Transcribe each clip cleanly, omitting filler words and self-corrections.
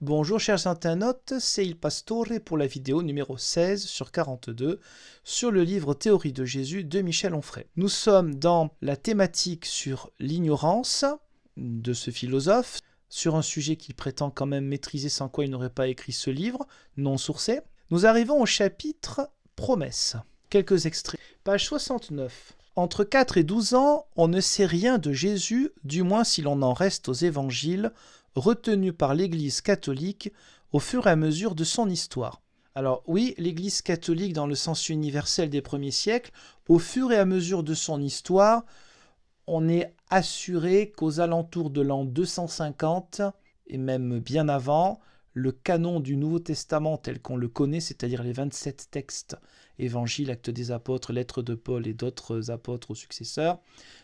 Bonjour chers internautes, c'est Il Pastore pour la vidéo numéro 16 sur 42 sur le livre Théorie de Jésus de Michel Onfray. Nous sommes dans la thématique sur l'ignorance de ce philosophe, sur un sujet qu'il prétend quand même maîtriser sans quoi il n'aurait pas écrit ce livre, non sourcé. Nous arrivons au chapitre Promesse. Quelques extraits. Page 69. Entre 4 et 12 ans, on ne sait rien de Jésus, du moins si l'on en reste aux évangiles, retenu par l'Église catholique au fur et à mesure de son histoire. Alors oui, l'Église catholique dans le sens universel des premiers siècles, au fur et à mesure de son histoire, on est assuré qu'aux alentours de l'an 250, et même bien avant, le canon du Nouveau Testament tel qu'on le connaît, c'est-à-dire les 27 textes, Évangiles, Actes des Apôtres, Lettres de Paul et d'autres apôtres aux successeurs,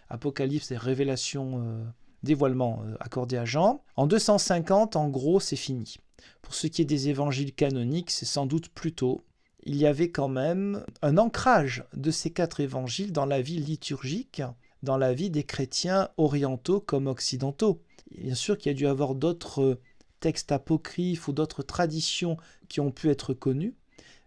Apocalypse et Révélation, dévoilement accordé à Jean. En 250, en gros, c'est fini. Pour ce qui est des évangiles canoniques, c'est sans doute plus tôt. Il y avait quand même un ancrage de ces 4 évangiles dans la vie liturgique, dans la vie des chrétiens orientaux comme occidentaux. Bien sûr qu'il y a dû y avoir d'autres textes apocryphes ou d'autres traditions qui ont pu être connues,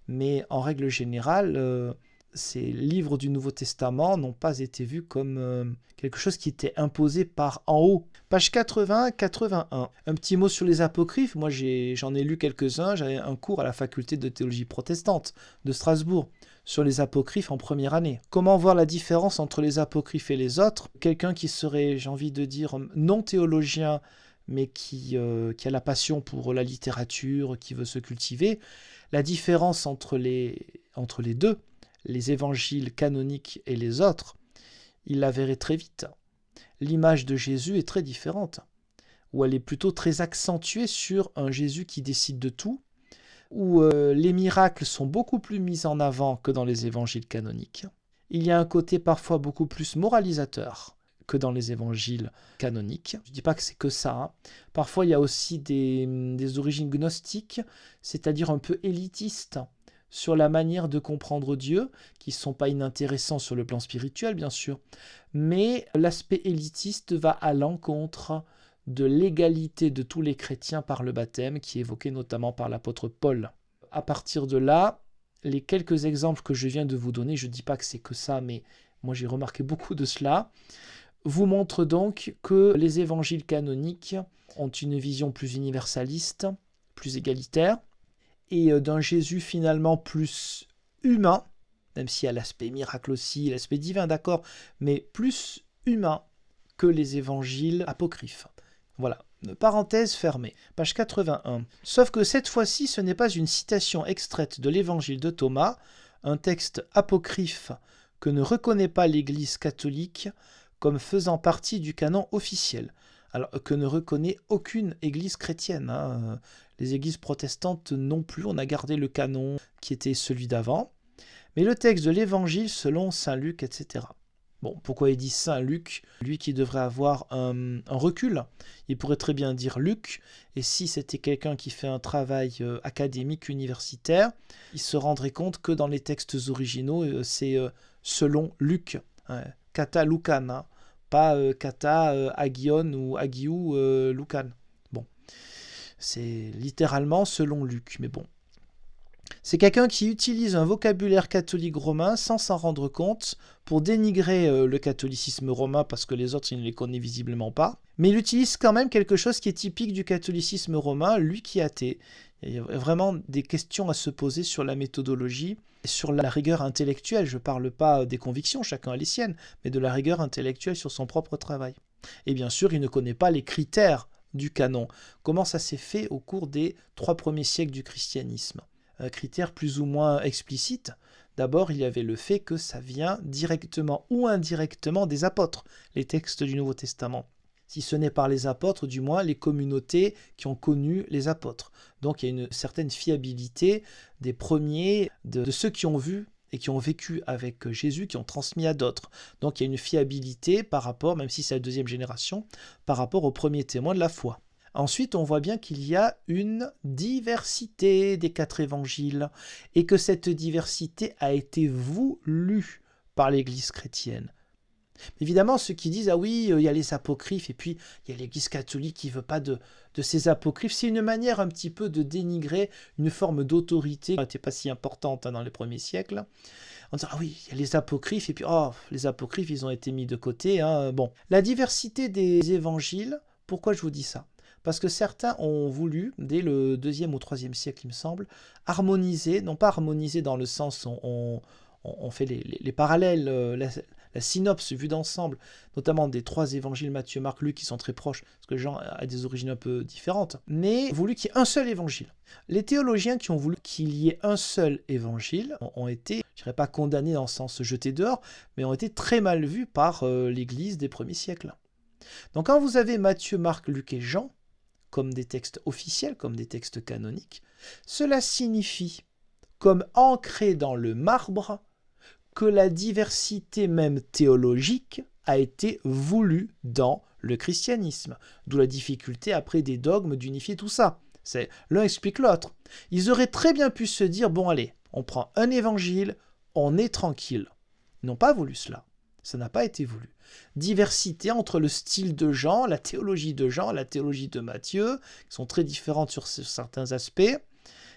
mais en règle générale, ces livres du Nouveau Testament n'ont pas été vus comme quelque chose qui était imposé par en haut. Page 80-81. Un petit mot sur les apocryphes. Moi, j'en ai lu quelques-uns. J'avais un cours à la faculté de théologie protestante de Strasbourg sur les apocryphes en première année. Comment voir la différence entre les apocryphes et les autres? Quelqu'un qui serait, j'ai envie de dire, non théologien, mais qui a la passion pour la littérature, qui veut se cultiver. La différence entre les deux, les évangiles canoniques et les autres, il la verrait très vite. L'image de Jésus est très différente, où elle est plutôt très accentuée sur un Jésus qui décide de tout, où les miracles sont beaucoup plus mis en avant que dans les évangiles canoniques. Il y a un côté parfois beaucoup plus moralisateur que dans les évangiles canoniques. Je ne dis pas que c'est que ça. Hein. Parfois, il y a aussi des origines gnostiques, c'est-à-dire un peu élitistes, sur la manière de comprendre Dieu, qui ne sont pas inintéressants sur le plan spirituel, bien sûr, mais l'aspect élitiste va à l'encontre de l'égalité de tous les chrétiens par le baptême, qui est évoqué notamment par l'apôtre Paul. À partir de là, les quelques exemples que je viens de vous donner, je ne dis pas que c'est que ça, mais moi j'ai remarqué beaucoup de cela, vous montrent donc que les évangiles canoniques ont une vision plus universaliste, plus égalitaire, et d'un Jésus finalement plus humain, même s'il y a l'aspect miracle aussi, l'aspect divin, d'accord, mais plus humain que les évangiles apocryphes. Voilà, parenthèse fermée, page 81. Sauf que cette fois-ci, ce n'est pas une citation extraite de l'évangile de Thomas, un texte apocryphe que ne reconnaît pas l'Église catholique comme faisant partie du canon officiel, alors que ne reconnaît aucune église chrétienne. Hein. Les églises protestantes non plus, on a gardé le canon qui était celui d'avant, mais le texte de l'évangile selon saint Luc, etc. Bon, pourquoi il dit saint Luc, lui qui devrait avoir un recul? Il pourrait très bien dire Luc, et si c'était quelqu'un qui fait un travail académique, universitaire, il se rendrait compte que dans les textes originaux, c'est selon Luc, hein, kata Lucan, hein, pas kata Agion ou Agiou Lucan. Bon, c'est littéralement selon Luc, mais bon. C'est quelqu'un qui utilise un vocabulaire catholique romain sans s'en rendre compte pour dénigrer le catholicisme romain parce que les autres, il ne les connaît visiblement pas. Mais il utilise quand même quelque chose qui est typique du catholicisme romain, lui qui est athée. Il y a vraiment des questions à se poser sur la méthodologie, sur la rigueur intellectuelle. Je ne parle pas des convictions, chacun a les siennes, mais de la rigueur intellectuelle sur son propre travail. Et bien sûr, il ne connaît pas les critères du canon. Comment ça s'est fait au cours des 3 premiers siècles du christianisme? Critères plus ou moins explicites. D'abord, il y avait le fait que ça vient directement ou indirectement des apôtres, les textes du Nouveau Testament. Si ce n'est par les apôtres, du moins les communautés qui ont connu les apôtres. Donc il y a une certaine fiabilité des premiers, de ceux qui ont vu et qui ont vécu avec Jésus, qui ont transmis à d'autres. Donc il y a une fiabilité par rapport, même si c'est la 2e génération, par rapport aux premiers témoins de la foi. Ensuite, on voit bien qu'il y a une diversité des 4 évangiles et que cette diversité a été voulue par l'Église chrétienne. Évidemment, ceux qui disent « Ah oui, il y a les apocryphes, et puis il y a l'Église catholique qui ne veut pas de ces apocryphes », c'est une manière un petit peu de dénigrer une forme d'autorité qui n'était pas si importante dans les premiers siècles. En disant « Ah oui, il y a les apocryphes, et puis oh, les apocryphes, ils ont été mis de côté. Hein. » Bon, la diversité des évangiles, pourquoi je vous dis ça? Parce que certains ont voulu, dès le 2e ou 3e siècle, il me semble, harmoniser, non pas harmoniser dans le sens où on fait les parallèles, la synopse vue d'ensemble, notamment des 3 évangiles, Matthieu, Marc, Luc, qui sont très proches, parce que Jean a des origines un peu différentes, mais voulu qu'il y ait un seul évangile. Les théologiens qui ont voulu qu'il y ait un seul évangile ont été, je ne dirais pas condamnés dans le sens jetés dehors, mais ont été très mal vus par l'Église des premiers siècles. Donc quand vous avez Matthieu, Marc, Luc et Jean, comme des textes officiels, comme des textes canoniques, cela signifie, comme ancré dans le marbre, que la diversité même théologique a été voulue dans le christianisme. D'où la difficulté après des dogmes d'unifier tout ça. L'un explique l'autre. Ils auraient très bien pu se dire, bon allez, on prend un évangile, on est tranquille. Ils n'ont pas voulu cela. Ça n'a pas été voulu. Diversité entre le style de Jean, la théologie de Jean, la théologie de Matthieu, qui sont très différentes sur certains aspects.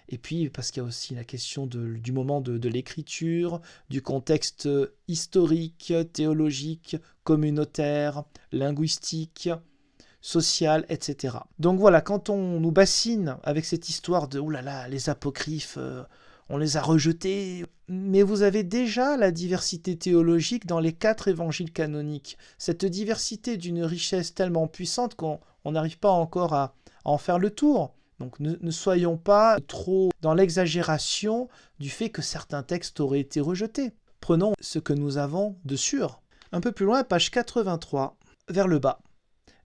Et puis, parce qu'il y a aussi la question du moment de l'écriture, du contexte historique, théologique, communautaire, linguistique, social, etc. Donc voilà, quand on nous bassine avec cette histoire de « Ouh là là, les apocryphes, on les a rejetés », mais vous avez déjà la diversité théologique dans les 4 évangiles canoniques. Cette diversité d'une richesse tellement puissante qu'on n'arrive pas encore à en faire le tour. Donc ne soyons pas trop dans l'exagération du fait que certains textes auraient été rejetés. Prenons ce que nous avons de sûr. Un peu plus loin, page 83, vers le bas.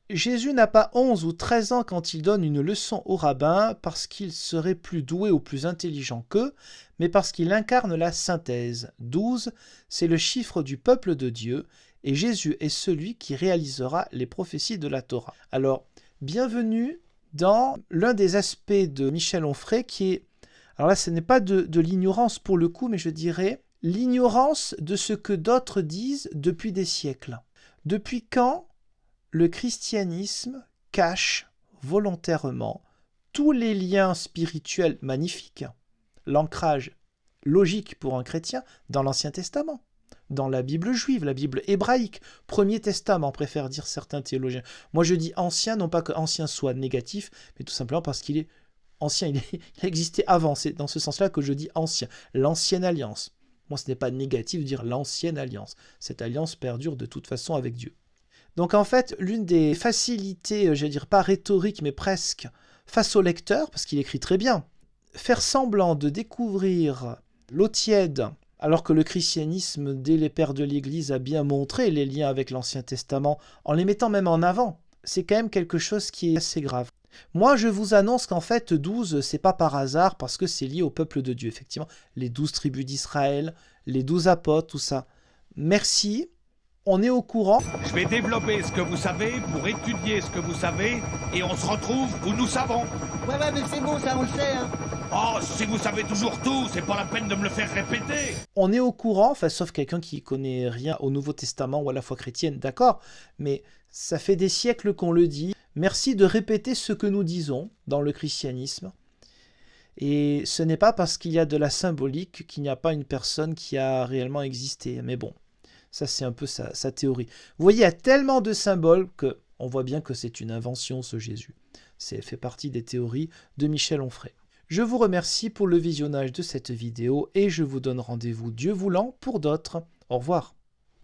Jésus n'a pas 11 ou 13 ans quand il donne une leçon aux rabbins parce qu'il serait plus doué ou plus intelligent qu'eux, mais parce qu'il incarne la synthèse. 12, c'est le chiffre du peuple de Dieu, et Jésus est celui qui réalisera les prophéties de la Torah. Alors, bienvenue dans l'un des aspects de Michel Onfray qui est, alors là ce n'est pas de l'ignorance pour le coup, mais je dirais l'ignorance de ce que d'autres disent depuis des siècles. Depuis quand le christianisme cache volontairement tous les liens spirituels magnifiques, l'ancrage logique pour un chrétien dans l'Ancien Testament, dans la Bible juive, la Bible hébraïque, Premier Testament, préfèrent dire certains théologiens. Moi je dis ancien, non pas que ancien soit négatif, mais tout simplement parce qu'il est ancien, il a existé avant, c'est dans ce sens-là que je dis ancien, l'ancienne alliance. Moi ce n'est pas négatif de dire l'ancienne alliance, cette alliance perdure de toute façon avec Dieu. Donc en fait, l'une des facilités, je vais dire pas rhétorique, mais presque, face au lecteur, parce qu'il écrit très bien, faire semblant de découvrir l'eau tiède, alors que le christianisme, dès les pères de l'Église, a bien montré les liens avec l'Ancien Testament, en les mettant même en avant, c'est quand même quelque chose qui est assez grave. Moi, je vous annonce qu'en fait, 12, c'est pas par hasard, parce que c'est lié au peuple de Dieu, effectivement. Les 12 tribus d'Israël, les 12 apôtres, tout ça. Merci. On est au courant. Je vais développer ce que vous savez pour étudier ce que vous savez et on se retrouve où nous savons. Ouais, mais c'est bon, ça on le sait, hein. Oh, si vous savez toujours tout, c'est pas la peine de me le faire répéter. On est au courant, enfin, sauf quelqu'un qui connaît rien au Nouveau Testament ou à la foi chrétienne, d'accord, mais ça fait des siècles qu'on le dit. Merci de répéter ce que nous disons dans le christianisme. Et ce n'est pas parce qu'il y a de la symbolique qu'il n'y a pas une personne qui a réellement existé. Mais bon, ça c'est un peu sa théorie. Vous voyez, il y a tellement de symboles qu'on voit bien que c'est une invention, ce Jésus. C'est fait partie des théories de Michel Onfray. Je vous remercie pour le visionnage de cette vidéo et je vous donne rendez-vous, Dieu voulant, pour d'autres. Au revoir.